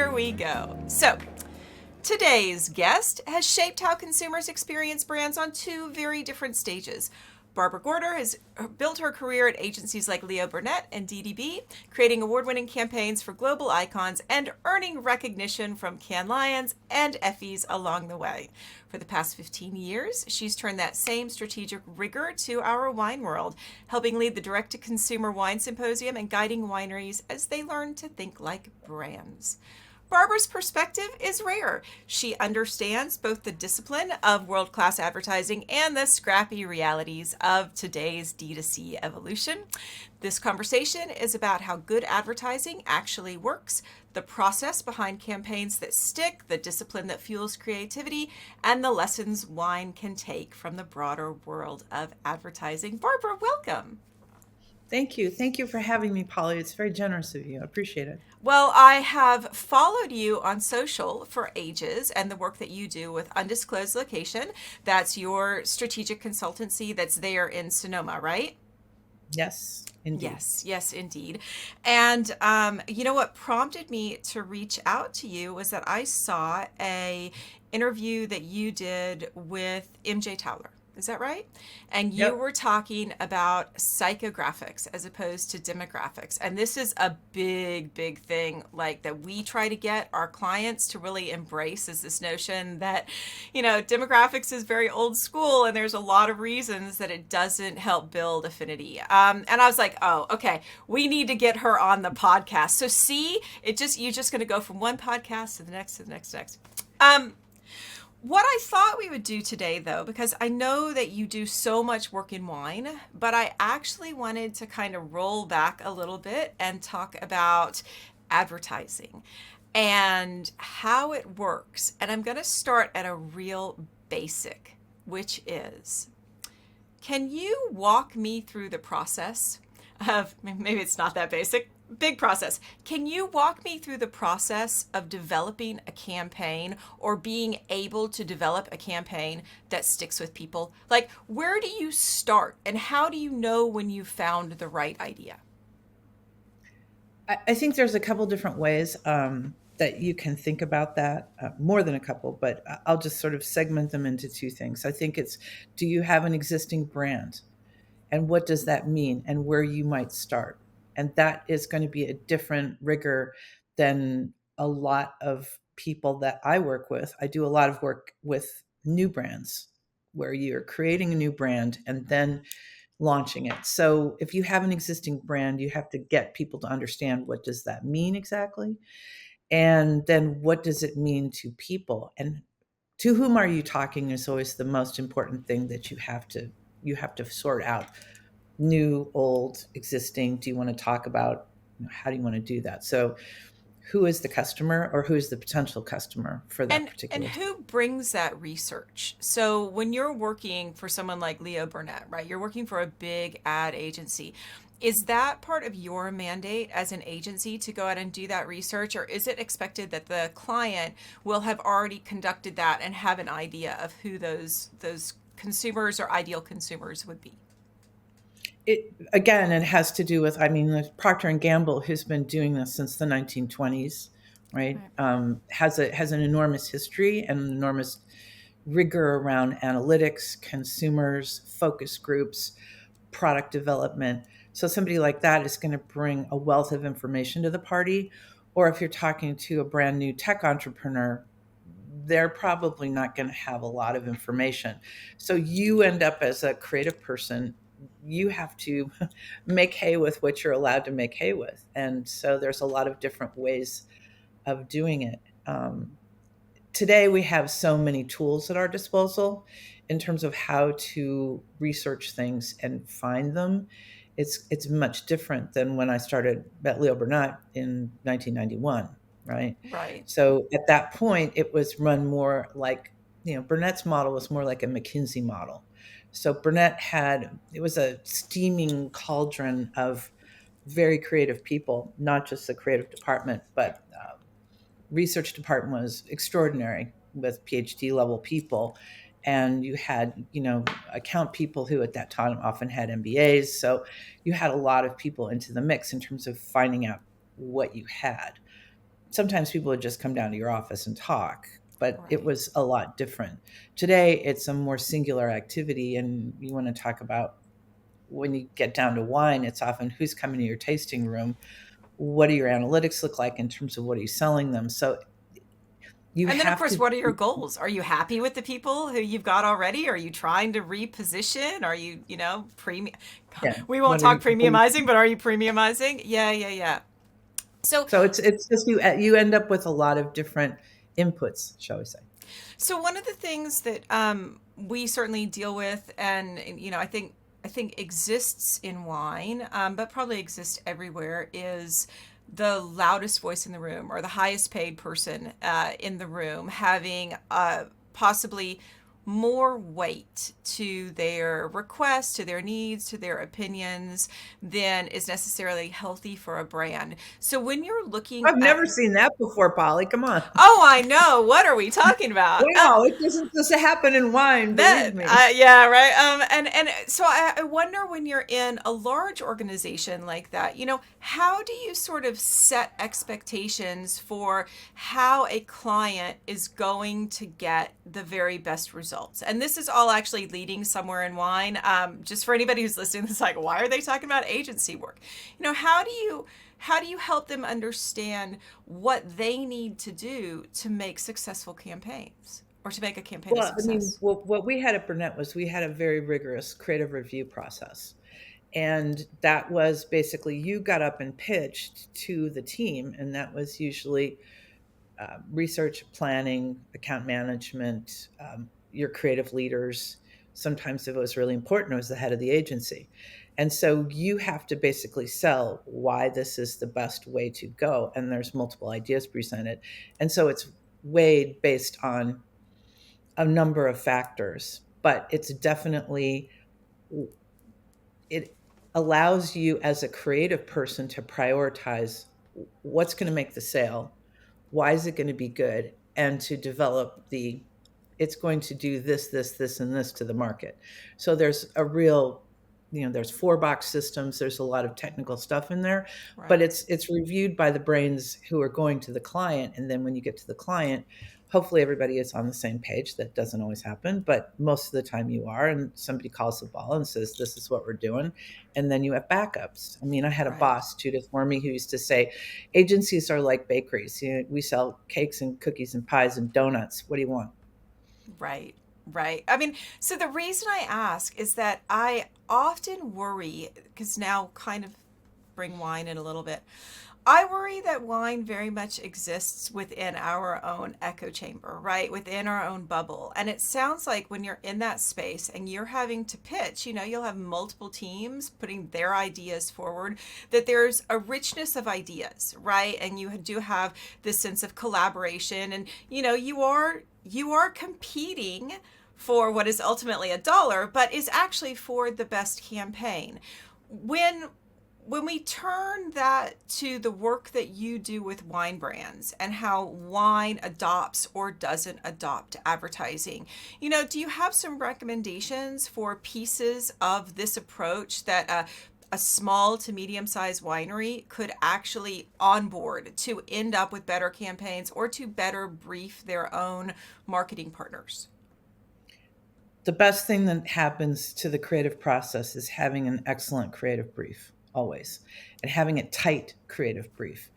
here we go. So, today's guest has shaped how consumers experience brands on two very different stages. Barbara Gorder has built her career at agencies like Leo Burnett and DDB, creating award-winning campaigns for global icons and earning recognition from Cannes Lions and Effies along the way. For the past 15 years, she's turned that same strategic rigor to our wine world, helping lead the direct-to-consumer wine symposium and guiding wineries as they learn to think like brands. Barbara's perspective is rare. She understands both the discipline of world-class advertising and the scrappy realities of today's D2C evolution. This conversation is about how good advertising actually works, the process behind campaigns that stick, the discipline that fuels creativity, and the lessons wine can take from the broader world of advertising. Barbara, welcome. Thank you. Thank you for having me, Polly. It's very generous of you. I appreciate it. Well, I have followed you on social for ages and the work that you do with Undisclosed Location. That's your strategic consultancy that's there in Sonoma, right? Yes, indeed. Yes, indeed. And you know what prompted me to reach out to you was that I saw a interview that you did with MJ Towler. Is that right? And you Yep. were talking about psychographics as opposed to demographics. And this is a big thing like that we try to get our clients to really embrace is this notion that, demographics is very old school and there's a lot of reasons that it doesn't help build affinity. And I was like, oh, okay, we need to get her on the podcast. So see, you're just going to go from one podcast to the next, to the next, to the next. What I thought we would do today, though, because I know that you do so much work in wine, but I actually wanted to kind of roll back a little bit and talk about advertising and how it works. And I'm going to start at a real basic, which is, can you walk me through the process of, maybe it's not that basic, big process. Can you walk me through the process of developing a campaign or being able to develop a campaign that sticks with people? Like, where do you start and how do you know when you found the right idea? I think there's a couple different ways that you can think about that, more than a couple, but I'll just sort of segment them into two things. I think it's, do you have an existing brand? And what does that mean? And where you might start? And that is going to be a different rigor than a lot of people that I work with. I do a lot of work with new brands where you're creating a new brand and then launching it. So if you have an existing brand, you have to get people to understand, what does that mean exactly? And then what does it mean to people? And to whom are you talking is always the most important thing that you have to sort out. New, old, existing. Do you want to talk about, how do you want to do that? So who is the customer, or who is the potential customer for that And particular? who brings that research? So when you're working for someone like Leo Burnett, right? You're working for a big ad agency. Is that part of your mandate as an agency to go out and do that research, or is it expected that the client will have already conducted that and have an idea of who those consumers or ideal consumers would be? It has to do with, I mean, there's Procter and Gamble, who's been doing this since the 1920s, right? Right. Has an enormous history and an enormous rigor around analytics, consumers, focus groups, product development. So somebody like that is going to bring a wealth of information to the party. Or if you're talking to a brand new tech entrepreneur, they're probably not going to have a lot of information. So you end up, as a creative person, you have to make hay with what you're allowed to make hay with. And so there's a lot of different ways of doing it. Today we have so many tools at our disposal in terms of how to research things and find them. It's much different than when I started at Leo Burnett in 1991, right? Right. So at that point, it was run more like, Burnett's model was more like a McKinsey model. So Burnett it was a steaming cauldron of very creative people, not just the creative department, but research department was extraordinary with PhD level people. And you had, account people who at that time often had MBAs. So you had a lot of people into the mix in terms of finding out what you had. sometimes people would just come down to your office and talk, but it Right. was a lot different. Today, it's a more singular activity, and you want to talk about when you get down to wine, it's often who's coming to your tasting room, what do your analytics look like in terms of what are you selling them. So you And then, of have course, to, what are your goals? Are you happy with the people who you've got already? Are you trying to reposition? Are you, premium? yeah, We won't what are talk you, what are you premiumizing, but are you premiumizing? Yeah, yeah, yeah. So, so it's just you end up with a lot of different inputs, shall we say. so one of the things that we certainly deal with, and I think exists in wine, but probably exists everywhere, is the loudest voice in the room or the highest paid person in the room having possibly more weight to their requests, to their needs, to their opinions than is necessarily healthy for a brand. So when you're looking I've at, never seen that before, Polly. Come on. oh, I know, what are we talking about? Wow, it doesn't just happen in wine, That believe me. yeah, right. And so I wonder, when you're in a large organization like that, how do you sort of set expectations for how a client is going to get the very best results? And this is all actually leading somewhere in wine. Just for anybody who's listening, it's like, why are they talking about agency work? How do you help them understand what they need to do to make successful campaigns? Or to make a campaign a Well, I mean, success. what we had at Burnett was we had a very rigorous creative review process. And that was basically you got up and pitched to the team, and that was usually research, planning, account management, your creative leaders. Sometimes, if it was really important, it was the head of the agency. And so you have to basically sell why this is the best way to go. And there's multiple ideas presented. And so it's weighed based on a number of factors, but it's definitely, it allows you as a creative person to prioritize what's going to make the sale, why is it going to be good, and to develop the, it's going to do this and this to the market. So there's a real, there's 4 box systems, there's a lot of technical stuff in there, but Right. it's reviewed by the brains who are going to the client. And then when you get to the client, hopefully everybody is on the same page. That doesn't always happen, but most of the time you are, and somebody calls the ball and says, this is what we're doing. And then you have backups. I mean, I had a Right. boss, Judith Wormy, who used to say, agencies are like bakeries. We sell cakes and cookies and pies and donuts. What do you want? Right. Right. I mean, so the reason I ask is that I often worry, because now kind of bring wine in a little bit. I worry that wine very much exists within our own echo chamber, right? Within our own bubble. And it sounds like when you're in that space and you're having to pitch, you'll have multiple teams putting their ideas forward, that there's a richness of ideas, right? And you do have this sense of collaboration, and you are competing for what is ultimately a dollar, but is actually for the best campaign. When we turn that to the work that you do with wine brands and how wine adopts or doesn't adopt advertising, do you have some recommendations for pieces of this approach that a small to medium sized winery could actually onboard to end up with better campaigns or to better brief their own marketing partners? The best thing that happens to the creative process is having an excellent creative brief always, and having a tight creative brief.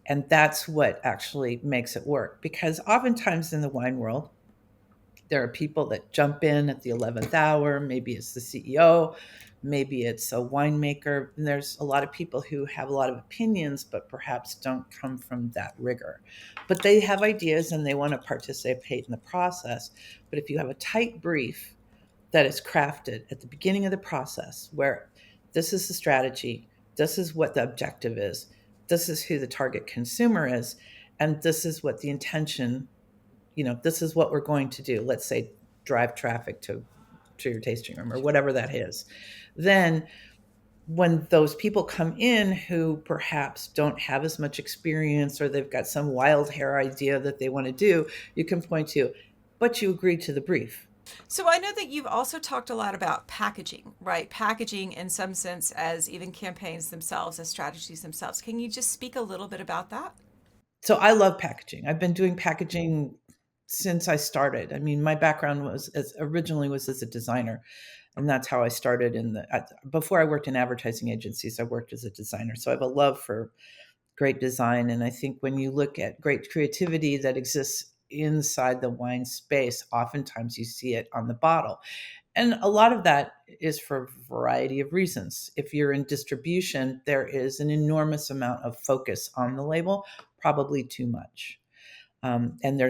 And that's what actually makes it work, because oftentimes in the wine world, there are people that jump in at the 11th hour. Maybe it's the CEO, maybe it's a winemaker. And there's a lot of people who have a lot of opinions, but perhaps don't come from that rigor. But they have ideas and they want to participate in the process. But if you have a tight brief that is crafted at the beginning of the process, where this is the strategy, this is what the objective is, this is who the target consumer is, and this is what the intention, this is what we're going to do. Let's say drive traffic to your tasting room or whatever that is. Then when those people come in who perhaps don't have as much experience, or they've got some wild hair idea that they want to do, you can point to, but you agreed to the brief. So I know that you've also talked a lot about packaging, right? Packaging in some sense as even campaigns themselves, as strategies themselves. Can you just speak a little bit about that? So I love packaging. I've been doing packaging since I started. I mean, my background originally was as a designer, and that's how I started before I worked in advertising agencies, I worked as a designer. So I have a love for great design. And I think when you look at great creativity that exists inside the wine space, oftentimes you see it on the bottle. And a lot of that is for a variety of reasons. If you're in distribution, there is an enormous amount of focus on the label, probably too much. And I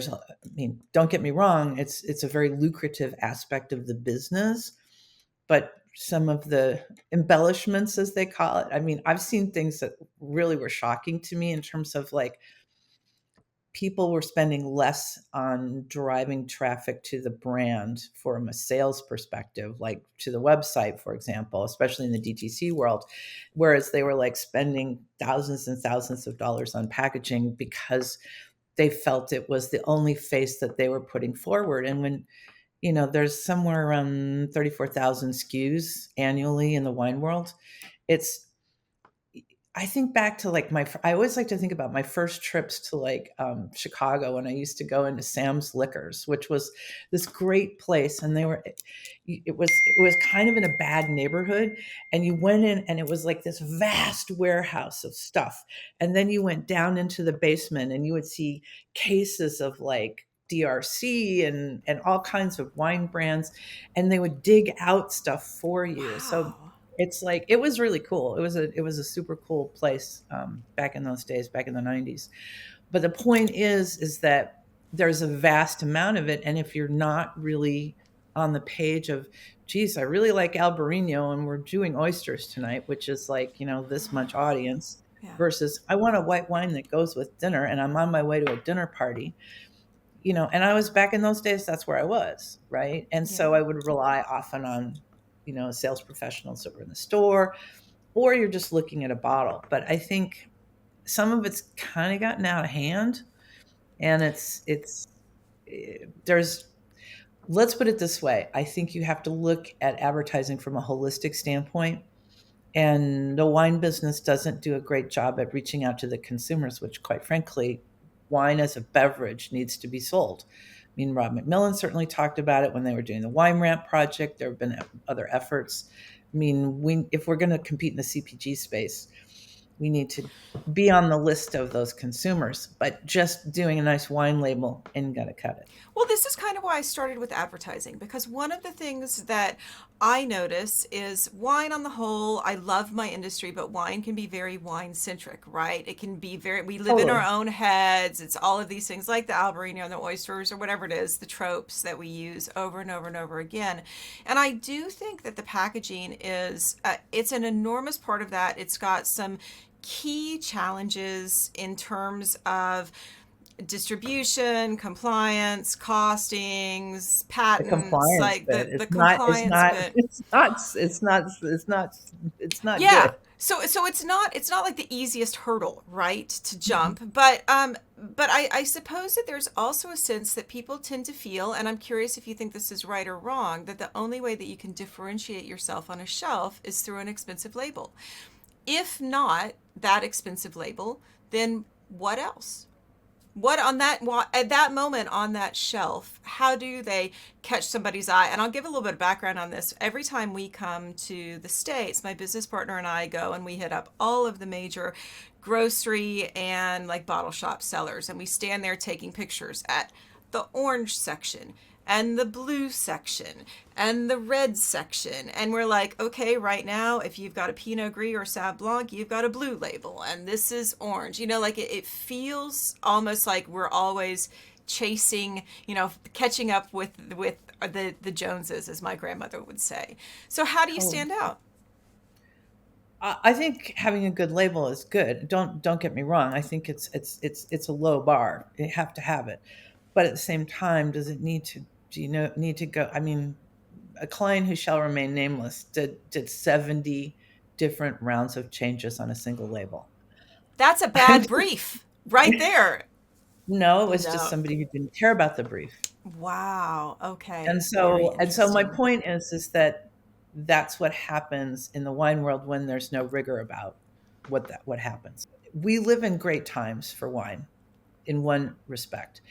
mean, don't get me wrong, it's a very lucrative aspect of the business, but some of the embellishments, as they call it, I mean, I've seen things that really were shocking to me in terms of like people were spending less on driving traffic to the brand from a sales perspective, like to the website, for example, especially in the DTC world, whereas they were like spending thousands and thousands of dollars on packaging because they felt it was the only face that they were putting forward. And when, there's somewhere around 34,000 SKUs annually in the wine world, it's I think back to like I always like to think about my first trips to like Chicago when I used to go into Sam's Liquors, which was this great place. And it was kind of in a bad neighborhood. And you went in and it was like this vast warehouse of stuff. And then you went down into the basement and you would see cases of like DRC and all kinds of wine brands. And they would dig out stuff for you. So Wow. it's like it was really cool. It was a super cool place back in those days, back in the 90s. But the point is that there's a vast amount of it, and if you're not really on the page of, geez, I really like Albarino, and we're doing oysters tonight, which is like this much audience, Yeah. versus I want a white wine that goes with dinner, and I'm on my way to a dinner party. And I was back in those days, that's where I was, right? And Yeah. so I would rely often on sales professionals that were in the store, or you're just looking at a bottle. But I think some of it's kind of gotten out of hand, and there's let's put it this way. I think you have to look at advertising from a holistic standpoint, and the wine business doesn't do a great job at reaching out to the consumers, which, quite frankly, wine as a beverage needs to be sold. I mean, Rob McMillan certainly talked about it when they were doing the Wine Ramp project. There have been other efforts. I mean, if we're going to compete in the CPG space, we need to be on the list of those consumers. But just doing a nice wine label ain't going to cut it. Well, this is kind of why I started with advertising, because one of the things that I notice is wine on the whole. I love my industry, but wine can be very wine centric, right? It can be we live in our Totally. own heads. It's all of these things like the Albarino and the oysters or whatever it is, the tropes that we use over and over and over again. And I do think that the packaging it's an enormous part of that. It's got some key challenges in terms of distribution, compliance, costings, The patents, compliance like bit. the It's not. It's compliance not. bit. It's not. It's not. It's not. It's not Yeah. good. So it's not like the easiest hurdle, right, to Mhm. jump. But I suppose that there's also a sense that people tend to feel, and I'm curious if you think this is right or wrong, that the only way that you can differentiate yourself on a shelf is through an expensive label. If not that expensive label, then what else? What on that at that moment on that shelf, how do they catch somebody's eye? And I'll give a little bit of background on this. Every time we come to the States, my business partner and I go and we hit up all of the major grocery and like bottle shop sellers, and we stand there taking pictures at the orange section and the blue section and the red section. And we're like, okay, right now, if you've got a Pinot Gris or Sauv Blanc, you've got a blue label, and this is orange. Like it feels almost like we're always chasing, catching up with the Joneses, as my grandmother would say. So how do you Totally. stand out? I think having a good label is good. Don't get me wrong. I think it's a low bar. You have to have it, but at the same time, does it need to? Do need to go? I mean, a client who shall remain nameless did 70 different rounds of changes on a single label. That's a bad brief right there. No, it was just No. somebody who didn't care about the brief. Wow. And Okay. Very so my interesting. point is that that's what happens in the wine world when there's no rigor about what happens. We live in great times for wine. in one respect,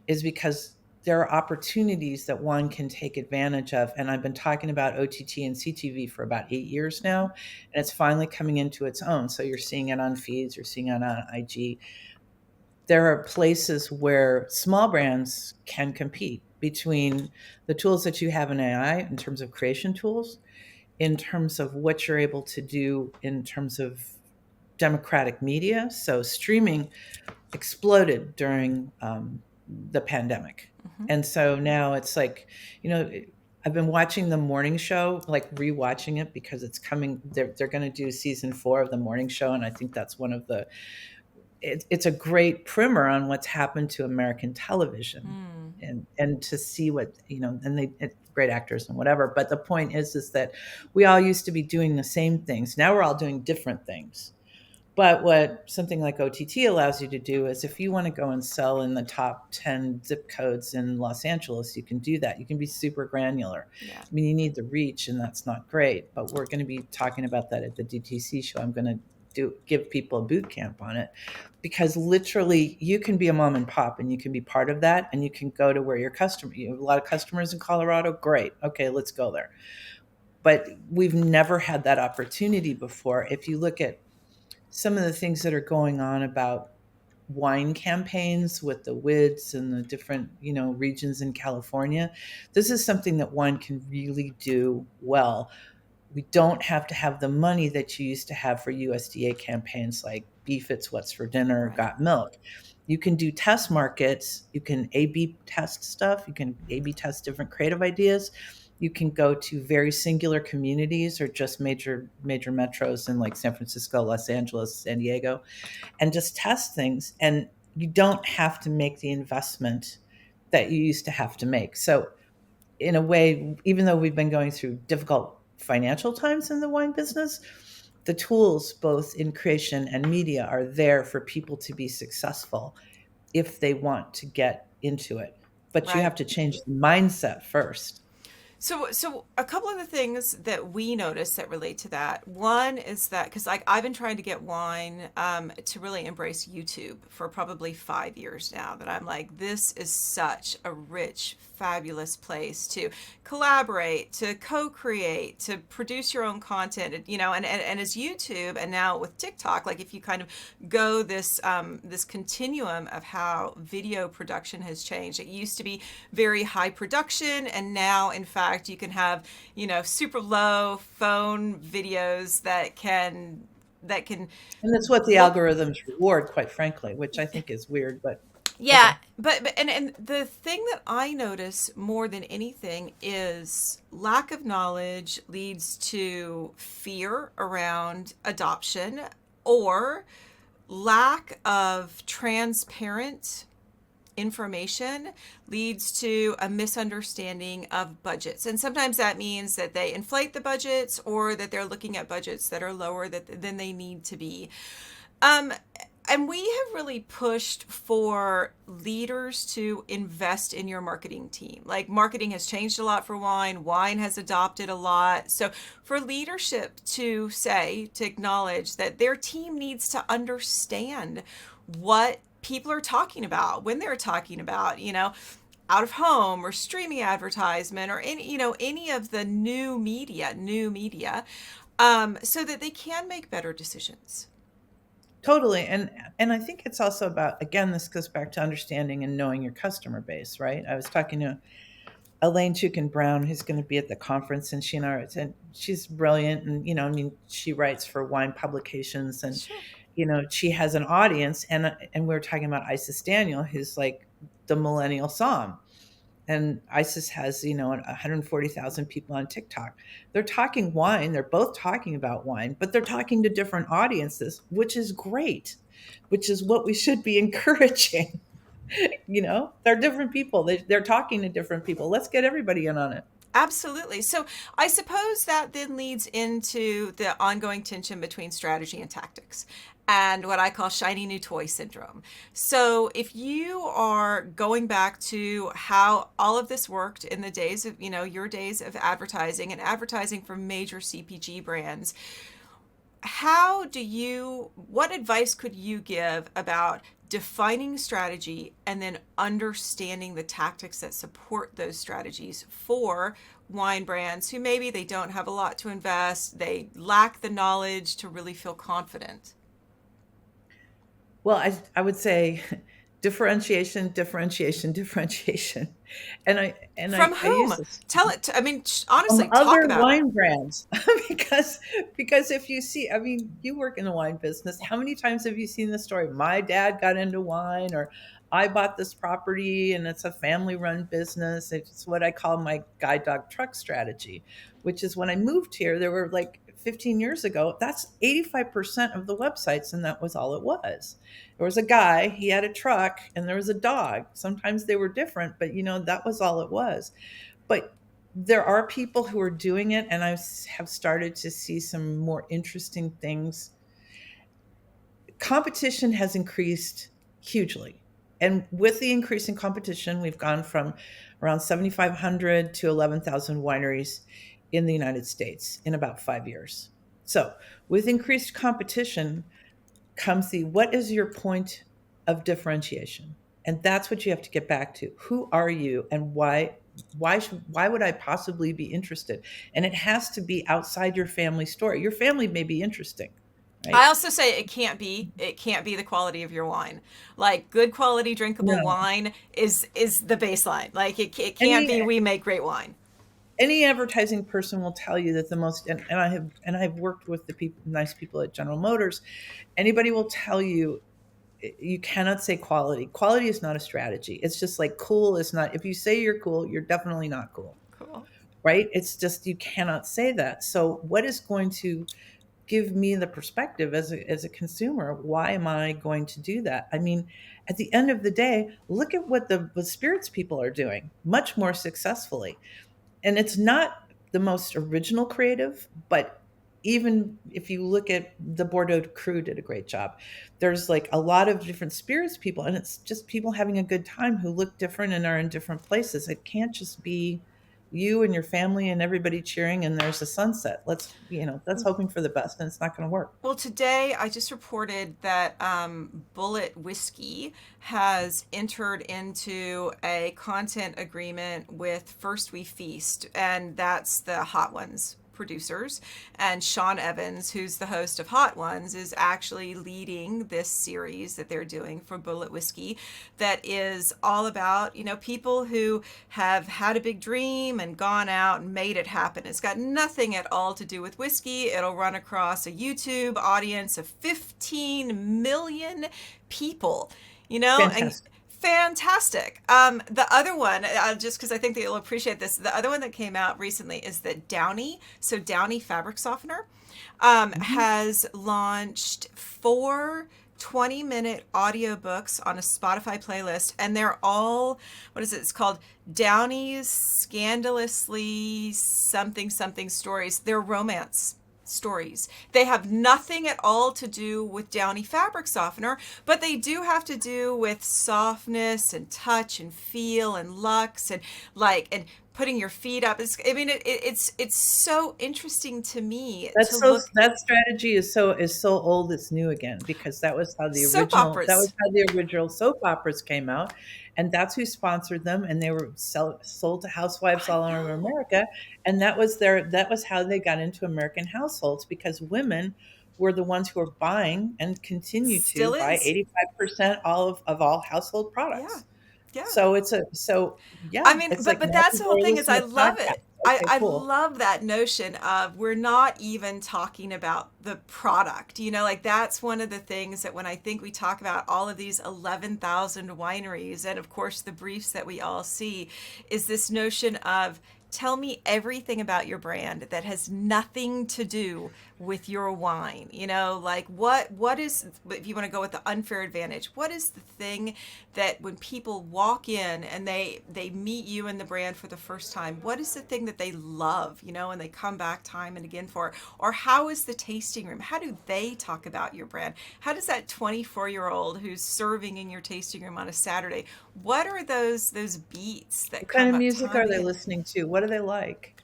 is because there are opportunities that one can take advantage of. And I've been talking about OTT and CTV for about 8 years now, Mhm. and it's finally coming into its own. So you're seeing it on feeds, you're seeing it on IG. There are places where small brands can compete between the tools that you have in AI in terms of creation tools, in terms of what you're able to do in terms of democratic media. So streaming exploded during the pandemic. Mhm. And so now it's like, you know, I've been watching the morning show, like rewatching it because it's coming. They're going to do season 4 of the morning show, and I think that's one of the. It's a great primer on what's happened to American television, Mm. and to see what and great actors and whatever. But the point is that we all used to be doing the same things. Now we're all doing different things. But what something like OTT allows you to do is if you want to go and sell in the top 10 zip codes in Los Angeles, you can do that. You can be super granular. Yeah. I mean, you need the reach, and that's not great, but we're going to be talking about that at the DTC show. I'm going to give people a boot camp on it, because literally you can be a mom and pop and you can be part of that, and you can go to where you have a lot of customers in Colorado. Great. Okay, let's go there. But we've never had that opportunity before. If you look at some of the things that are going on about wine campaigns with the WIDs and the different, regions in California, this is something that wine can really do well. We don't have to have the money that you used to have for USDA campaigns like Beef It's What's for Dinner, Right. Got Milk. You can do test markets. You can A/B test stuff. You can A/B test different creative ideas. You can go to very singular communities or just major metros in like San Francisco, Los Angeles, San Diego, and just test things. And you don't have to make the investment that you used to have to make. So in a way, even though we've been going through difficult financial times in the wine business, the tools both in creation and media are there for people to be successful if they want to get into it. But you Right. have to change the mindset first. So a couple of the things that we notice that relate to that. One is that because like I've been trying to get wine to really embrace YouTube for probably 5 years now. That I'm like, this is such a rich, fabulous place to collaborate, to co-create, to produce your own content. And as YouTube and now with TikTok, like if you kind of go this continuum of how video production has changed. It used to be very high production, and now in fact you can have super low phone videos that can And that's what the look. algorithms reward, quite frankly, which I think is weird, but Yeah, okay. but the thing that I notice more than anything is lack of knowledge leads to fear around adoption, or lack of transparent information leads to a misunderstanding of budgets. And sometimes that means that they inflate the budgets, or that they're looking at budgets that are lower than they need to be. Um, and we have really pushed for leaders to invest in your marketing team. Like marketing has changed a lot for wine, wine has adopted a lot. So for leadership to acknowledge that their team needs to understand what people are talking about when they're talking about, out of home or streaming advertisement or any of the new media, so that they can make better decisions. Totally. And I think it's also about, again, this goes back to understanding and knowing your customer base, right? I was talking to Elaine Chukin Brown, who's going to be at the conference, and and she's brilliant. And, I mean, she writes for wine publications, and, Sure. she has an audience. And we were talking about Isis Daniel, who's like the millennial Psalm. And Isis has, 140,000 people on TikTok. They're talking wine. They're both talking about wine, but they're talking to different audiences, which is great, which is what we should be encouraging. They're different people. They're talking to different people. Let's get everybody in on it. Absolutely. So I suppose that then leads into the ongoing tension between strategy and tactics, and what I call shiny new toy syndrome. So if you are going back to how all of this worked in the days of, your days of advertising and advertising for major CPG brands, what advice could you give about defining strategy and then understanding the tactics that support those strategies for wine brands who maybe they don't have a lot to invest, they lack the knowledge to really feel confident. Well, I would say differentiation, differentiation, differentiation. From I use whom? this Tell it. I mean, from honestly, talk other about it. wine brands because if you see, I mean, you work in the wine business. How many times have you seen the story? My dad got into wine, or I bought this property and it's a family run business. It's what I call my guide dog truck strategy, which is when I moved here, there were like 15 years ago, that's 85% of the websites, and that was all it was. There was a guy, he had a truck, and there was a dog. Sometimes they were different, but that was all it was. But there are people who are doing it, and I have started to see some more interesting things. Competition has increased hugely. And with the increase in competition, we've gone from around 7,500 to 11,000 wineries in the United States in about 5 years. So, with increased competition comes the what is your point of differentiation? And that's what you have to get back to. Who are you, and why would I possibly be interested? And it has to be outside your family story. Your family may be interesting, I right? also say it can't be the quality of your wine. Like good quality drinkable No. wine is the baseline. Like it can't Any be we make great wine. any advertising person will tell you that the most, and I've worked with the people, nice people at General Motors. Anybody will tell you, you cannot say quality. Quality is not a strategy. It's just like cool is not. If you say you're cool, you're definitely not cool, Cool. right? It's just you cannot say that. So what is going to give me the perspective as a consumer? Why am I going to do that? I mean, at the end of the day, look at what the spirits people are doing much more successfully. And it's not the most original creative, but even if you look at the Bordeaux crew did a great job. There's like a lot of different spirits people, and it's just people having a good time who look different and are in different places. It can't just be you and your family and everybody cheering and there's a sunset. That's hoping for the best, and it's not going to work. Well, today I just reported that Bullet Whiskey has entered into a content agreement with First We Feast, and that's the Hot Ones producers. And Sean Evans, who's the host of Hot Ones, is actually leading this series that they're doing for Bullet Whiskey that is all about, people who have had a big dream and gone out and made it happen. It's got nothing at all to do with whiskey. It'll run across a YouTube audience of 15 million people, and Fantastic. fantastic. The other one, just because I think that you'll appreciate this, the other one that came out recently is that Downy, so Downy fabric softener, Mhm. has launched 4 20-minute audiobooks on a Spotify playlist, and they're all, what is it? It's called Downey's Scandalously Something Something Stories. They're romance stories. They have nothing at all to do with Downy fabric softener, but they do have to do with softness and touch and feel and luxe and and putting your feet up. It's so interesting to me to look. That strategy is so old it's new again, because Soap operas. that was how the original soap operas came out, and that's who sponsored them, and they were sold to housewives I all over know. America, and that was how they got into American households, because women were the ones who were buying and continue to Still buy is. 85% of all household Yeah. products. Yeah. So I yeah, mean, it's but like but now that's the people whole are thing is I listening to love it. podcasts. I, Okay, I cool. love that notion of we're not even talking about the product. Like that's one of the things that when I think we talk about all of these 11,000 wineries and of course the briefs that we all see is this notion of tell me everything about your brand that has nothing to do with your wine. Like what is, if you want to go with the unfair advantage, what is the thing that when people walk in and they meet you and the brand for the first time, what is the thing that they love, and they come back time and again for? Or how is the tasting room? How do they talk about your brand? How does that 24-year-old who's serving in your tasting room on a Saturday, what are those beats that What kind come of up music time are and they again? listening to? What do they like?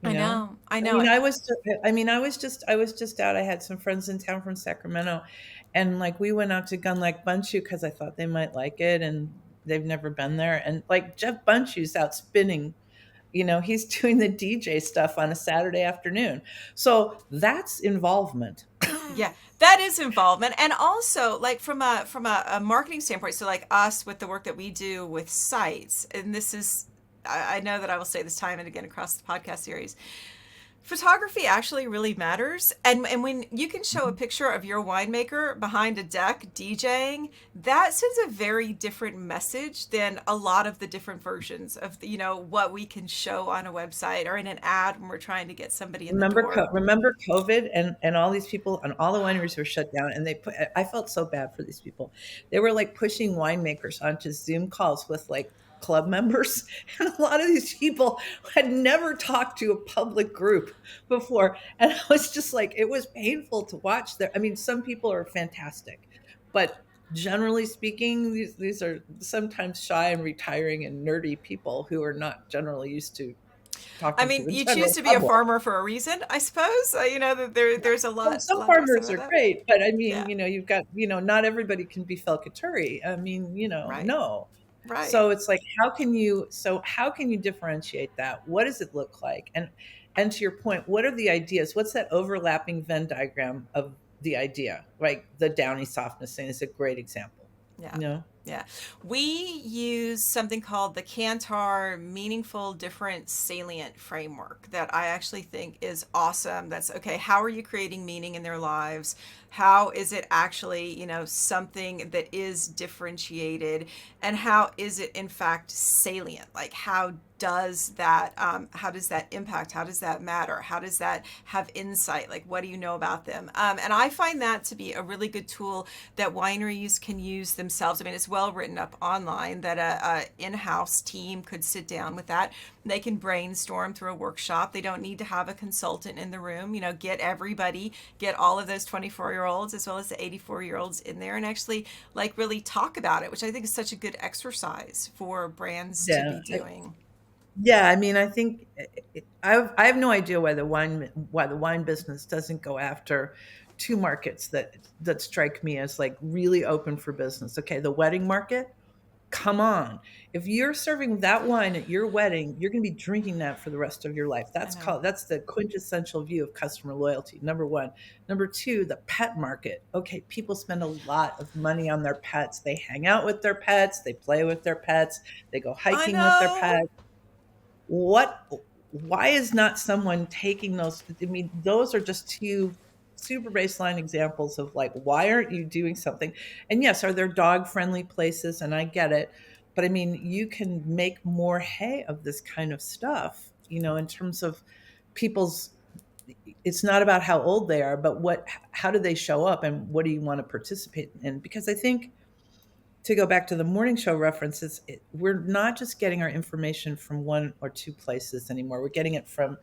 you I know? know. I I know. mean, I was just out. I had some friends in town from Sacramento, and like we went out to Gun Like Bunchu because I thought they might like it, and they've never been there. And like Jeff Bunchu's out spinning, he's doing the DJ stuff on a Saturday afternoon. So that's involvement. Yeah, that is involvement, and also like from a marketing standpoint. So like us with the work that we do with sites, and this is I know that I will say this time and again across the podcast series. Photography actually really matters, and when you can show a picture of your winemaker behind a deck DJing, that sends a very different message than a lot of the different versions of what we can show on a website or in an ad when we're trying to get somebody in the door. Remember COVID, and all these people and all the wineries were shut down, and I felt so bad for these people. They were like pushing winemakers onto Zoom calls with like club members, and a lot of these people had never talked to a public group before, and I was just like, it was painful to watch. There, I mean, some people are fantastic, but generally speaking, these are sometimes shy and retiring and nerdy people who are not generally used to I talking to mean, the you choose general to be a public. farmer for a reason, I suppose. That there's a Well, lot, a some lot to be said farmers about are that. great, but I mean, Yeah. you've got, not everybody can be Felkaturi. I mean, Right. no. Right. So it's like, how can you differentiate that? What does it look like? And to your point, what are the ideas? What's that overlapping Venn diagram of the idea? Like the downy softness thing is a great example. Yeah. You know? Yeah. We use something called the Kantar Meaningful Different Salient Framework that I actually think is awesome. That's okay. How are you creating meaning in their lives? How is it actually, something that is differentiated? And how is it, in fact, salient? Like, how does that impact? How does that matter? How does that have insight? Like, what do you know about them? And I find that to be a really good tool that wineries can use themselves. I mean, it's well written up online that a in-house team could sit down with that. They can brainstorm through a workshop. They don't need to have a consultant in the room. Get all of those 24-year-olds as well as the 84-year-olds in there and actually like really talk about it, which I think is such a good exercise for brands to Yeah. be doing. Yeah, I mean, I think I have no idea why the wine business doesn't go after two markets that strike me as like really open for business. Okay, the wedding market. Come on, if you're serving that wine at your wedding, you're going to be drinking that for the rest of your life. I know. That's the quintessential view of customer loyalty. Number one. Number two, the pet market. Okay, people spend a lot of money on their pets. They hang out with their pets. They play with their pets. They go I hiking with their know. pets. What Why is not someone taking those? I mean, those are just two super baseline examples of like, why aren't you doing something? And yes, are there dog friendly places? And I get it, but I mean, you can make more hay of this kind of stuff, in terms of people's, it's not about how old they are, but how do they show up, and what do you want to participate in? Because I think, to go back to the morning show references, we're not just getting our information from one or two places anymore. We're getting it from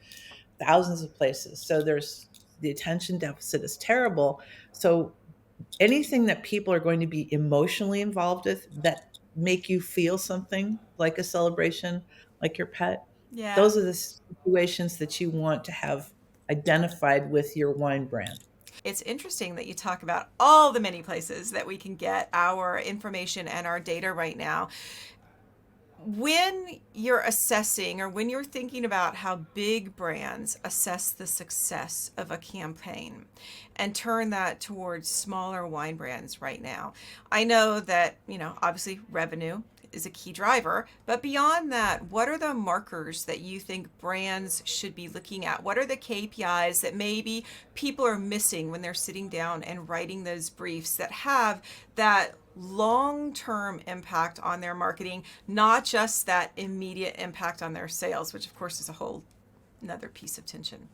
thousands of places. So the attention deficit is terrible. So anything that people are going to be emotionally involved with that make you feel something like a celebration, like your pet, Yeah. those are the situations that you want to have identified with your wine brand. It's interesting that you talk about all the many places that we can get our information and our data right now. When you're assessing or when you're thinking about how big brands assess the success of a campaign and turn that towards smaller wine brands right now, I know that, obviously revenue is a key driver, but beyond that, what are the markers that you think brands should be looking at? What are the KPIs that maybe people are missing when they're sitting down and writing those briefs that have that long-term impact on their marketing, not just that immediate impact on their sales, which of course is a whole another piece of tension.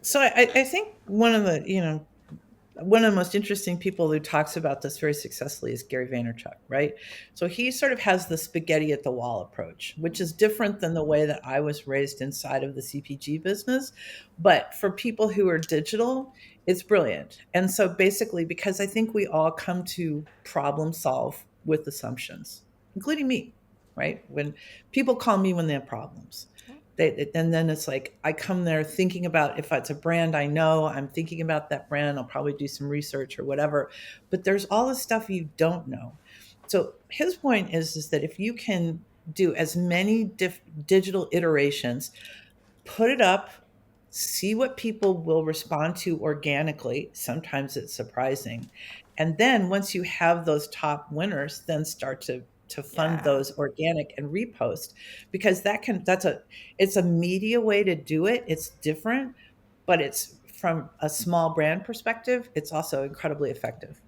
So I think one of the most interesting people who talks about this very successfully is Gary Vaynerchuk, right? So he sort of has the spaghetti at the wall approach, which is different than the way that I was raised inside of the CPG business. But for people who are digital, it's brilliant. And so basically, because I think we all come to problem solve with assumptions, including me, right? When people call me when they have problems. And then it's like I come there thinking about, if it's a brand I know, I'm thinking about that brand. I'll probably do some research or whatever. But there's all the stuff you don't know. So his point is that if you can do as many digital iterations, put it up, see what people will respond to organically. Sometimes it's surprising. And then once you have those top winners, then start to fund Yeah. those organic and repost, because it's a media way to do it. It's different, but it's from a small brand perspective, it's also incredibly effective.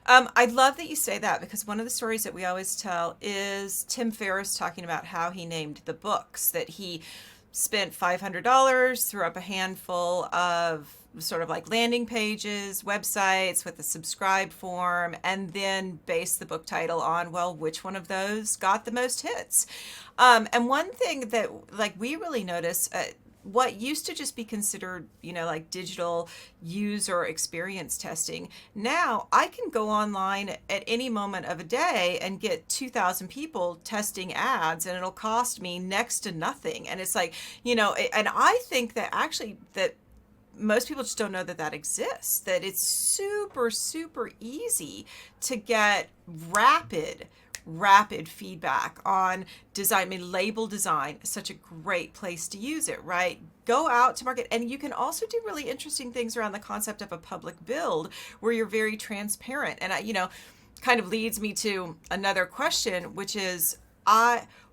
I love that you say that because one of the stories that we always tell is Tim Ferriss talking about how he named the books, that he spent $500, threw up a handful of sort of like landing pages, websites with a subscribe form, and then based the book title on, well, which one of those got the most hits. And one thing that like we really notice, what used to just be considered, like digital user experience testing, now I can go online at any moment of a day and get 2,000 people testing ads and it'll cost me next to nothing. And it's like, and I think that actually that most people just don't know that that exists, that it's super, super easy to get rapid feedback on design. I mean, label design is such a great place to use it, right? Go out to market. And you can also do really interesting things around the concept of a public build where you're very transparent. And kind of leads me to another question, which is,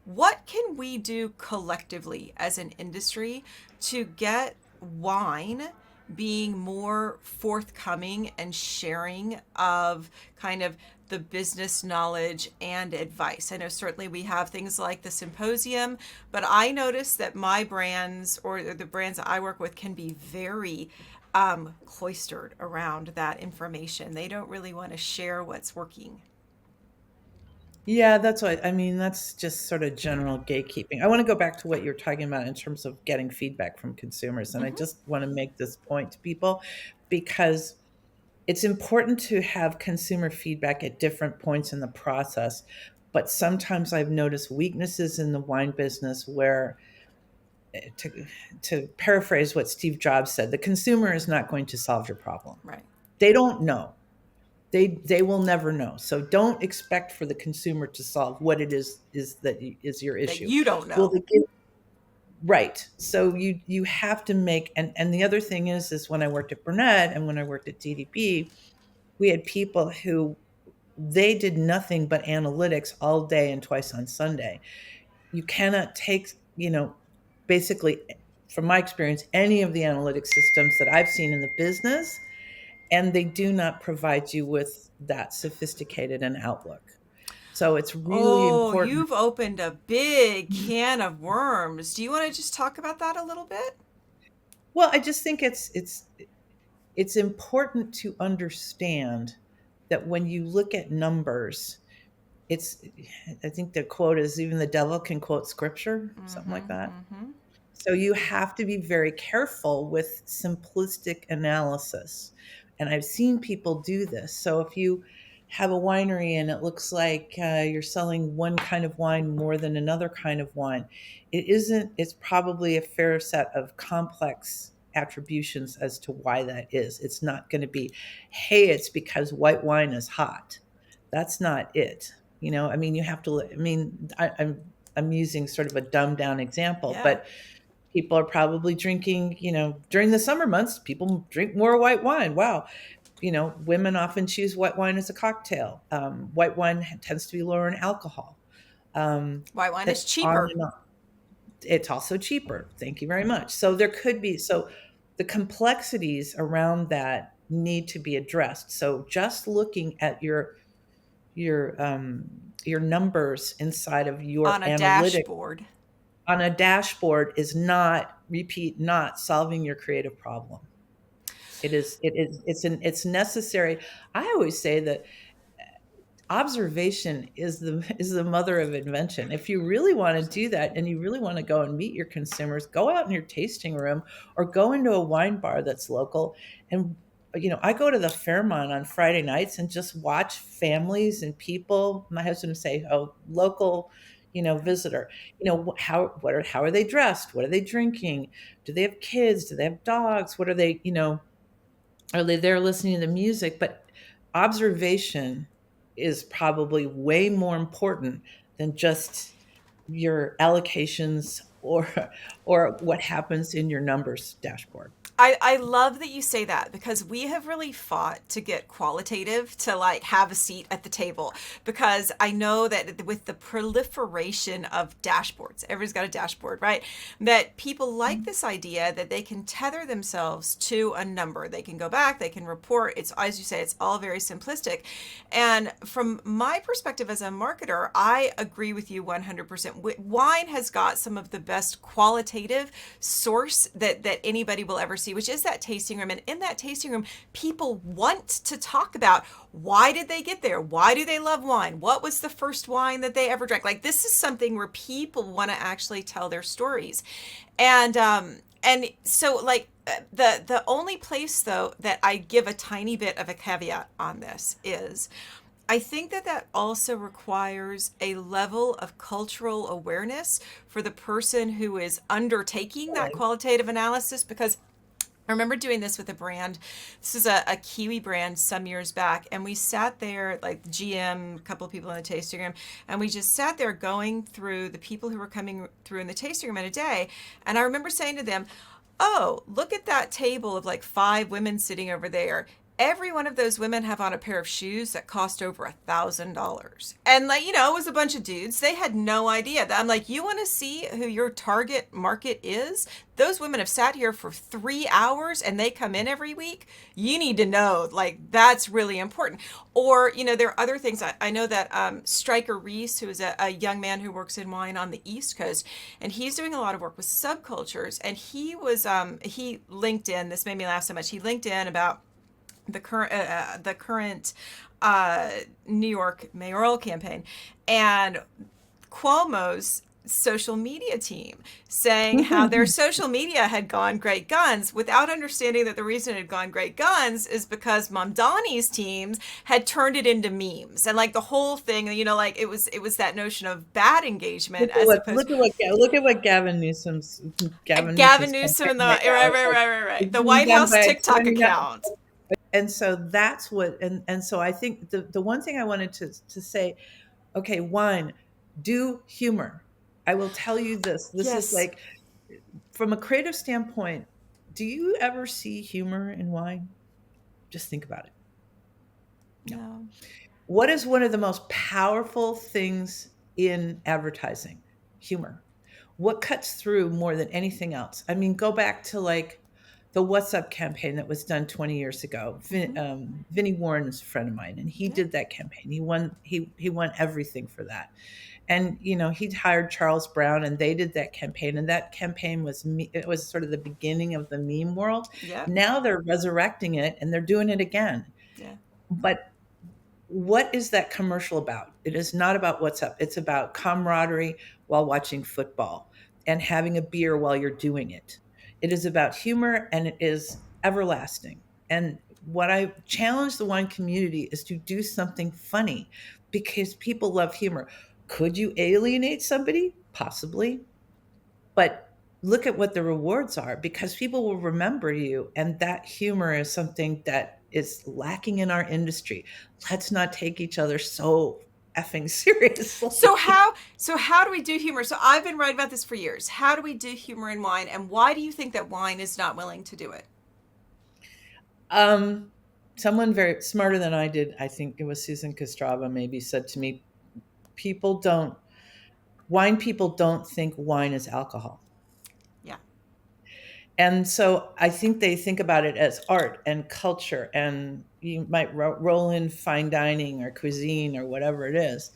what can we do collectively as an industry to get wine being more forthcoming and sharing of kind of the business knowledge and advice? I know certainly we have things like the symposium, but I notice that my brands or the brands that I work with can be very cloistered around that information. They don't really want to share what's working. Yeah, that's what I mean. That's just sort of general gatekeeping. I want to go back to what you're talking about in terms of getting feedback from consumers. And I Mm-hmm. just want to make this point to people because it's important to have consumer feedback at different points in the process. But sometimes I've noticed weaknesses in the wine business where, to, to paraphrase what Steve Jobs said, the consumer is not going to solve your problem. Right. They don't know. They will never know. So don't expect for the consumer to solve what it is that is your That issue. you don't Will know. they give right? So you have to make, and the other thing is when I worked at Burnett and when I worked at DDB, we had people who they did nothing but analytics all day and twice on Sunday. You cannot take, basically, from my experience, any of the analytic systems that I've seen in the business, and they do not provide you with that sophisticated an outlook. So it's really Oh, important. you've opened a big can of worms. Do you want to just talk about that a little bit? Well, I just think it's important to understand that when you look at numbers, it's I think the quote is even the devil can quote scripture, something like Mm-hmm. that. Mm-hmm. So you have to be very careful with simplistic analysis. And I've seen people do this. So if you have a winery and it looks like you're selling one kind of wine more than another kind of wine, it isn't, it's probably a fair set of complex attributions as to why that is. It's not going to be, hey, it's because white wine is hot. That's not it. I mean, you have to, I mean, I'm using sort of a dumbed down example, Yeah. but people are probably drinking, during the summer months, people drink more white wine. Wow. Women often choose white wine as a cocktail. White wine tends to be lower in alcohol. White wine is That on cheaper. and on. It's also cheaper. Thank you very much. So there could be, so the complexities around that need to be addressed. So just looking at your numbers inside of your On a analytics dashboard. on a dashboard is not, repeat, not solving your creative problem. It's necessary. I always say that observation is the mother of invention. If you really want to do that and you really want to go and meet your consumers, go out in your tasting room or go into a wine bar that's local. And I go to the Fairmont on Friday nights and just watch families and people. My husband would say, "Oh, local." visitor. How are they dressed? What are they drinking? Do they have kids? Do they have dogs? What are they, are they there listening to music? But observation is probably way more important than just your allocations or what happens in your numbers dashboard. I love that you say that because we have really fought to get qualitative to like have a seat at the table because I know that with the proliferation of dashboards, everybody's got a dashboard, right? That people like this idea that they can tether themselves to a number. They can go back, they can report. It's, as you say, it's all very simplistic. And from my perspective as a marketer, I agree with you 100%. Wine has got some of the best qualitative source that anybody will ever see, which is that tasting room. And in that tasting room, people want to talk about why did they get there? Why do they love wine? What was the first wine that they ever drank? Like this is something where people want to actually tell their stories. And so like the only place though that I give a tiny bit of a caveat on this is I think that that also requires a level of cultural awareness for the person who is undertaking that Right. qualitative analysis because I remember doing this with a brand. This is a Kiwi brand some years back, and we sat there, like GM, a couple of people in the tasting room, and we just sat there going through the people who were coming through in the tasting room in a day. And I remember saying to them, "Oh, look at that table of like five women sitting over there. Every one of those women have on a pair of shoes that cost over $1,000." And like, it was a bunch of dudes. They had no idea. I'm like, you want to see who your target market is? Those women have sat here for 3 hours and they come in every week. You need to know, like, that's really important. Or, there are other things. I know that Stryker Reese, who is a young man who works in wine on the East Coast, and he's doing a lot of work with subcultures. And he linked in, this made me laugh so much. He linked in about the current New York mayoral campaign and Cuomo's social media team saying how their social media had gone great guns without understanding that the reason it had gone great guns is because Mamdani's teams had turned it into memes and like the whole thing, like it was that notion of bad engagement as opposed Look at what Gavin Gavin Newsom's Newsom campaign and the right right, now. right, It's like right, right, it's the being White done House by TikTok account. and so that's what and so I think the one thing I wanted to say, okay, one, do humor. I will tell you this. This is Yes. like from a creative standpoint, do you ever see humor in wine? Just think about it. No. No. What is one of the most powerful things in advertising? Humor. What cuts through more than anything else? I mean, go back to like the What's Up campaign that was done 20 years ago. Hmm. Vinnie Warren is a friend of mine, and he Yeah. did that campaign. He won everything for that. And he hired Charles Brown, and they did that campaign. And that campaign it was sort of the beginning of the meme world. Yeah. Now they're resurrecting it, and they're doing it again. Yeah. But what is that commercial about? It is not about What's Up. It's about camaraderie while watching football and having a beer while you're doing it. It is about humor and it is everlasting. And what I challenge the wine community is to do something funny because people love humor. Could you alienate somebody? Possibly. But look at what the rewards are because people will remember you. And that humor is something that is lacking in our industry. Let's not take each other so effing So seriously. how so how do we do humor? So I've been writing about this for years. How do we do humor in wine, and why do you think that wine is not willing to do it? um, Someone very smarter than I did, I think it was Susan Kostrava, maybe said to me, people don't, wine people don't think wine is alcohol. Yeah. And so I think they think about it as art and culture, and you might roll in fine dining or cuisine or whatever it is.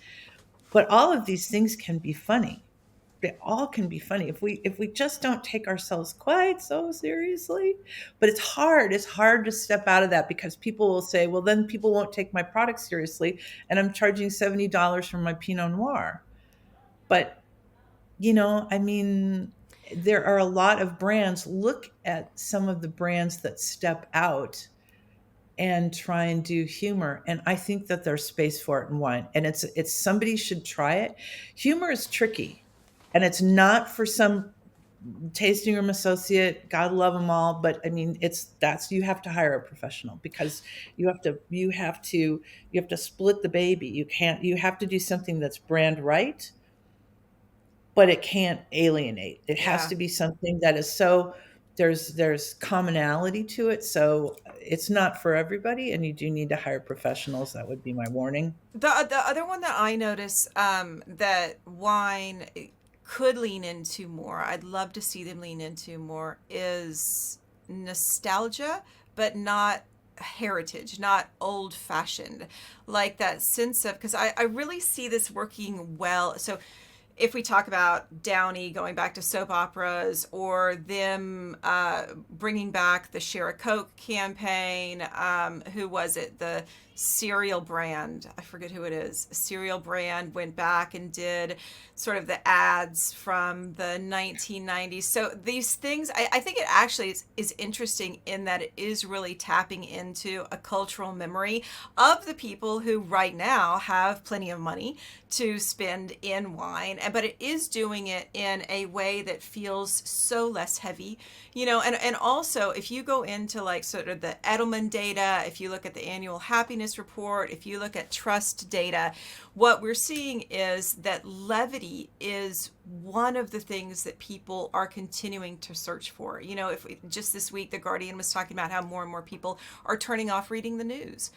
But all of these things can be funny. They all can be funny if we just don't take ourselves quite so seriously. But it's hard. It's hard to step out of that because people will say, "Well, then people won't take my product seriously, and I'm charging $70 for my Pinot Noir." But I mean, there are a lot of brands. Look at some of the brands that step out and try and do humor. And I think that there's space for it in wine. And it's somebody should try it. Humor is tricky. And it's not for some tasting room associate, God love them all, but I mean that's you have to hire a professional because you have to split the baby. You have to do something that's brand right, but it can't alienate. It has Yeah. to be something that is so there's commonality to it. So it's not for everybody and you do need to hire professionals. That would be my warning. The other one that I notice that wine could lean into more, I'd love to see them lean into more, is nostalgia, but not heritage, not old fashioned. Like that sense of, because I really see this working well. So if we talk about Downey going back to soap operas or them bringing back the Share a Coke campaign, who was it? The cereal brand, I forget who it is. A cereal brand went back and did sort of the ads from the 1990s. So these things, I think it actually is interesting in that it is really tapping into a cultural memory of the people who right now have plenty of money to spend in wine, but it is doing it in a way that feels so less heavy, and also if you go into like sort of the Edelman data, if you look at the annual happiness report, if you look at trust data, what we're seeing is that levity is one of the things that people are continuing to search for. If just this week, The Guardian was talking about how more and more people are turning off reading the news.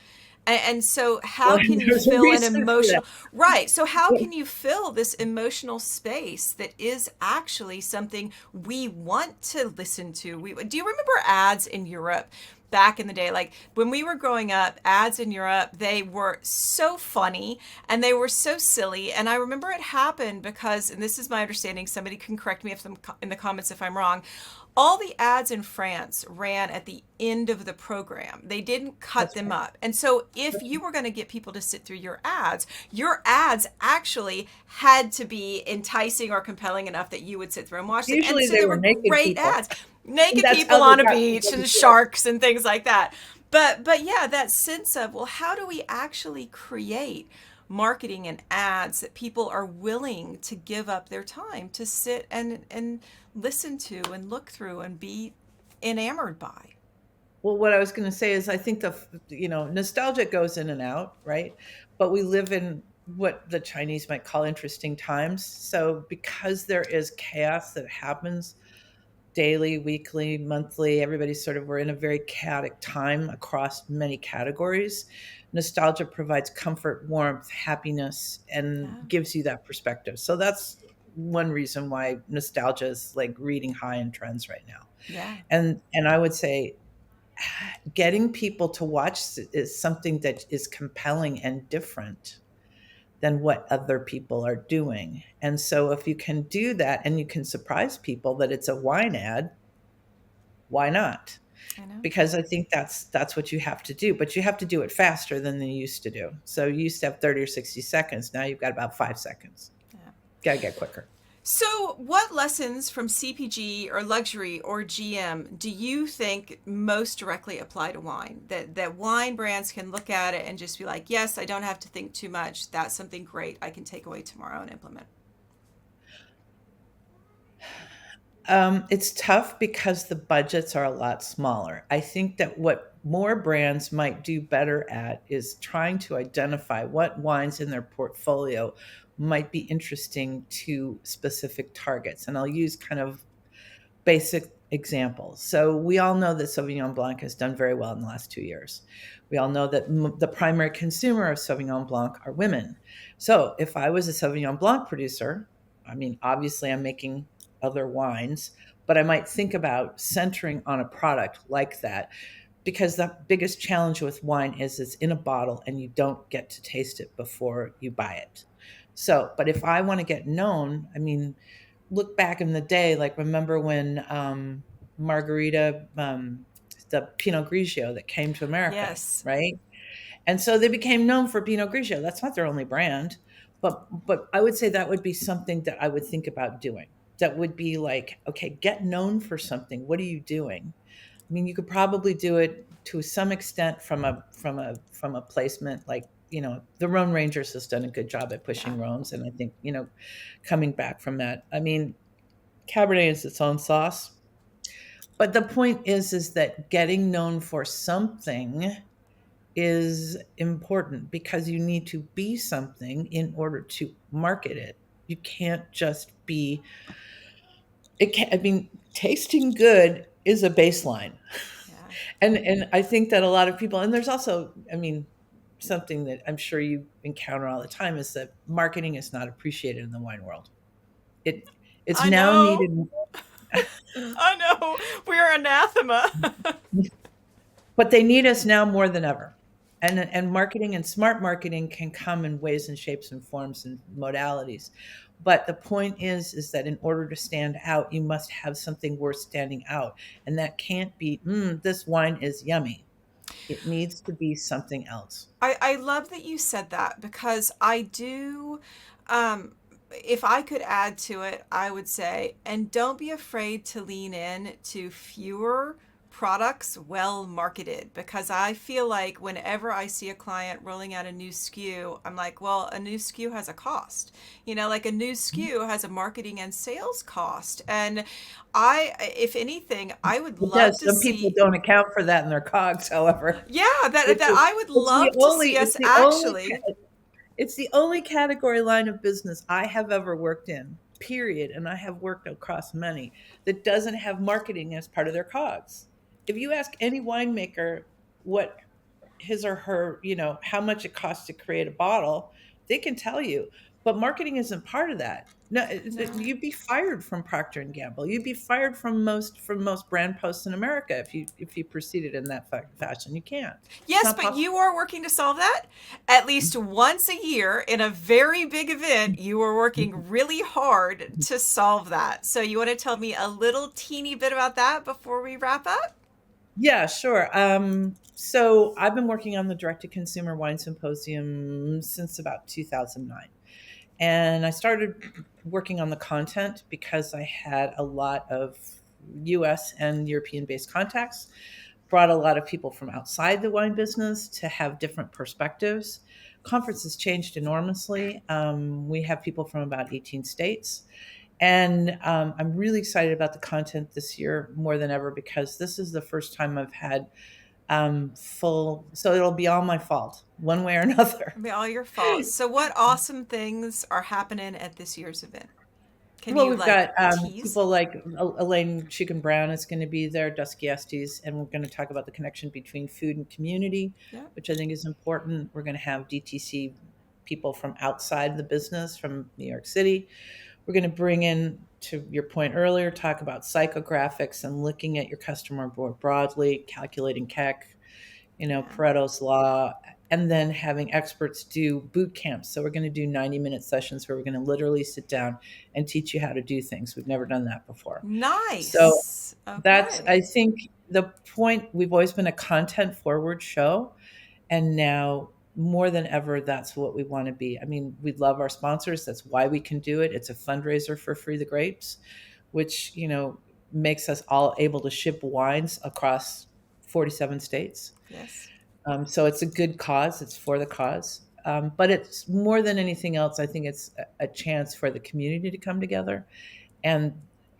And so, Well, how can you there's a fill an reason for that. emotional, right? So, how can you fill this emotional space that is actually something we want to listen to? Do you remember ads in Europe back in the day? Like when we were growing up, ads in Europe, they were so funny and they were so silly. And I remember it happened because, and this is my understanding, somebody can correct me if in the comments if I'm wrong, all the ads in France ran at the end of the program. They didn't cut That's them right. up. And so if you were going to get people to sit through your ads actually had to be enticing or compelling enough that you would sit through and watch them. And Usually so they they were were naked great people. ads. And Naked that's how people they on a got beach people to and do it. sharks and things like that. But yeah, that sense of, well, how do we actually create marketing and ads that people are willing to give up their time to sit and listen to and look through and be enamored by? Well, what I was going to say is I think nostalgia goes in and out, right? But we live in what the Chinese might call interesting times. So because there is chaos that happens daily, weekly, monthly, we're in a very chaotic time across many categories. Nostalgia provides comfort, warmth, happiness, and Yeah. gives you that perspective. So that's one reason why nostalgia is like reading high in trends right now. Yeah. And I would say getting people to watch is something that is compelling and different than what other people are doing. And so if you can do that and you can surprise people that it's a wine ad, why not? I know. Because I think that's what you have to do, but you have to do it faster than they used to do. So you used to have 30 or 60 seconds. Now you've got about 5 seconds. Yeah. Got to get quicker. So, what lessons from CPG or luxury or GM do you think most directly apply to wine? That wine brands can look at it and just be like, yes, I don't have to think too much. That's something great I can take away tomorrow and implement. It's tough because the budgets are a lot smaller. I think that what more brands might do better at is trying to identify what wines in their portfolio might be interesting to specific targets. And I'll use kind of basic examples. So we all know that Sauvignon Blanc has done very well in the last 2 years. We all know that the primary consumer of Sauvignon Blanc are women. So if I was a Sauvignon Blanc producer, I mean, obviously I'm making other wines, but I might think about centering on a product like that because the biggest challenge with wine is it's in a bottle and you don't get to taste it before you buy it. So, but if I want to get known, I mean, look back in the day, like remember when Margarita, the Pinot Grigio that came to America, Yes. right? And so they became known for Pinot Grigio. That's not their only brand, but I would say that would be something that I would think about doing. That would be like, okay, get known for something. What are you doing? I mean, you could probably do it to some extent from a placement like, the Rhone Rangers has done a good job at Yeah. pushing Rhones, and I think, coming back from that. I mean, Cabernet is its own sauce, but the point is that getting known for something is important because you need to be something in order to market it. You can't just be it can't, I mean, tasting good is a baseline. Yeah. And I think that a lot of people, and there's also, I mean, something that I'm sure you encounter all the time is that marketing is not appreciated in the wine world. It it's I now know. needed. I know. We're anathema. But they need us now more than ever. And marketing and smart marketing can come in ways and shapes and forms and modalities. But the point is that in order to stand out, you must have something worth standing out. And that can't be, this wine is yummy. It needs to be something else. I love that you said that because I do. Um, if I could add to it, I would say, and don't be afraid to lean in to fewer products well marketed because I feel like whenever I see a client rolling out a new SKU, I'm like, well, a new SKU has a cost. Like a new SKU has a marketing and sales cost. And if anything, I would It love does. to Some people see, don't account for that in their cogs, however. yeah, that, It's that a, I would it's the love to only see it's us the only actually. It's the only category line of business I have ever worked in, period, and I have worked across many, that doesn't have marketing as part of their cogs. If you ask any winemaker what his or her, how much it costs to create a bottle, they can tell you. But marketing isn't part of that. No, No. you'd be fired from Procter and Gamble. You'd be fired from most brand posts in America if you proceeded in that fashion. You can't. It's Yes, not but you possible. are working to solve that at least once a year in a very big event. You are working really hard to solve that. So, you want to tell me a little teeny bit about that before we wrap up? Yeah, sure. So I've been working on the direct to consumer wine symposium since about 2009. And I started working on the content because I had a lot of US and European based contacts, brought a lot of people from outside the wine business to have different perspectives. Conference has changed enormously. We have people from about 18 states. And I'm really excited about the content this year more than ever because this is the first time I've had full, so it'll be all my fault, one way or another. It'll be all your fault. So, what awesome things are happening at this year's event? Can Well, you we've got tease? people like Elaine Chicken Brown is going to be there, Dusky Estes, and we're going to talk about the connection between food and community, Yeah. which I think is important. We're going to have DTC people from outside the business, from New York City. We're going to bring in, to your point earlier, talk about psychographics and looking at your customer more broadly, calculating CAC, Yeah. Pareto's law, and then having experts do boot camps. So we're going to do 90-minute sessions where we're going to literally sit down and teach you how to do things. We've never done that before. So Nice. that's, Okay. I think, the point. We've always been a content forward show, and now more than ever, that's what we want to be. I mean, we love our sponsors. That's why we can do it. It's a fundraiser for Free the Grapes, which, makes us all able to ship wines across 47 states. Yes. So it's a good cause. It's for the cause. But it's more than anything else. I think it's a chance for the community to come together. And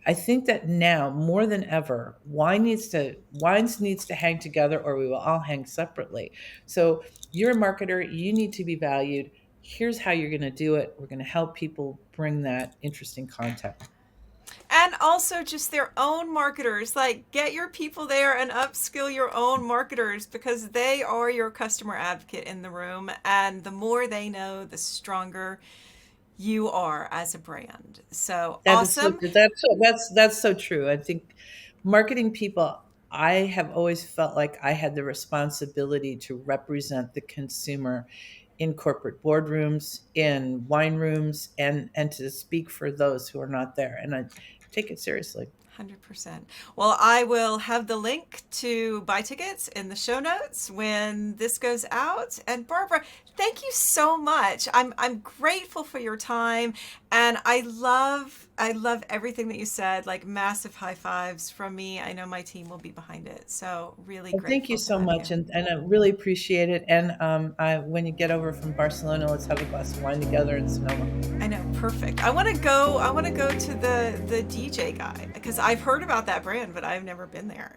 I think that now more than ever, wines needs to hang together, or we will all hang separately. So you're a marketer. You need to be valued. Here's how you're going to do it. We're going to help people bring that interesting content. And also just their own marketers. Like, get your people there and upskill your own marketers because they are your customer advocate in the room. And the more they know, the stronger you are as a brand. So That is so awesome. that's so true. I think marketing people, I have always felt like I had the responsibility to represent the consumer in corporate boardrooms, in wine rooms, and to speak for those who are not there. And I take it seriously. 100%. Well, I will have the link to buy tickets in the show notes when this goes out. And Barbara, thank you so much. I'm grateful for your time, and I love everything that you said. Like, massive high fives from me. I know my team will be behind it. So really Well, thank you grateful to so have much, you. and I really appreciate it. And when you get over from Barcelona, let's have a glass of wine together in Sonoma. I know, perfect. I want to go. I want to go to the DJ guy because I've heard about that brand, but I've never been there.